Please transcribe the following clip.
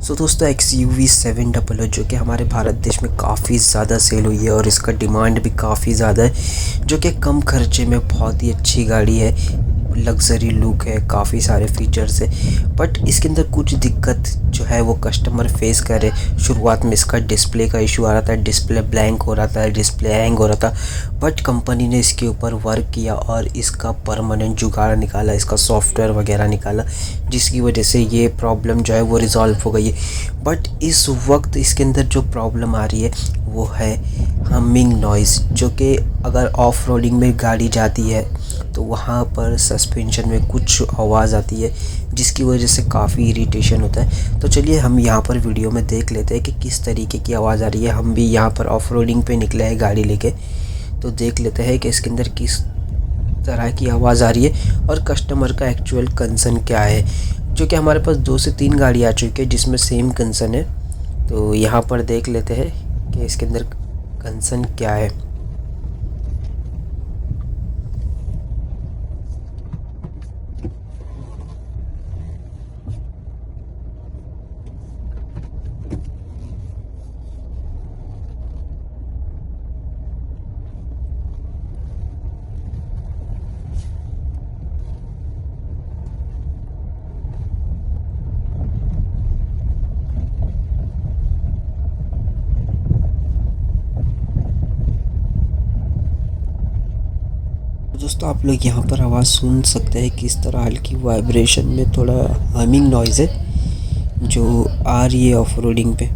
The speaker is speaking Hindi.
सो दोस्तों XUV700 जो कि हमारे भारत देश में काफ़ी ज़्यादा सेल हुई है और इसका डिमांड भी काफ़ी ज़्यादा है, जो कि कम खर्चे में बहुत ही अच्छी गाड़ी है। लग्जरी लुक है, काफ़ी सारे फीचर्स है, बट इसके अंदर कुछ दिक्कत जो है वो कस्टमर फेस करे। शुरुआत में इसका डिस्प्ले का इशू आ रहा था, डिस्प्ले ब्लैंक हो रहा था, डिस्प्ले हैंग हो रहा था, बट कंपनी ने इसके ऊपर वर्क किया और इसका परमानेंट जुगाड़ निकाला, इसका सॉफ्टवेयर वगैरह निकाला, जिसकी वजह से ये प्रॉब्लम जो है वो रिज़ॉल्व हो गई है। बट इस वक्त इसके अंदर जो प्रॉब्लम आ रही है वो है हमिंग नॉइज़, जो कि अगर ऑफ रोडिंग में गाड़ी जाती है तो वहाँ पर सस्पेंशन में कुछ आवाज़ आती है, जिसकी वजह से काफ़ी इरिटेशन होता है। तो चलिए हम यहाँ पर वीडियो में देख लेते हैं कि किस तरीके की आवाज़ आ रही है। हम भी यहाँ पर ऑफ रोडिंग पे निकले हैं गाड़ी लेके, तो देख लेते हैं कि इसके अंदर किस तरह की आवाज़ आ रही है और कस्टमर का एक्चुअल कंसर्न क्या है। जो कि हमारे पास 2 से 3 गाड़ी आ चुकी है जिसमें सेम कंसर्न है, तो यहाँ पर देख लेते हैं कि इसके अंदर कंसर्न क्या है। दोस्तों आप लोग यहाँ पर आवाज़ सुन सकते हैं, किस तरह हल्की वाइब्रेशन में थोड़ा हमिंग नॉइज़ है जो आ रही है ऑफ रोडिंग पे।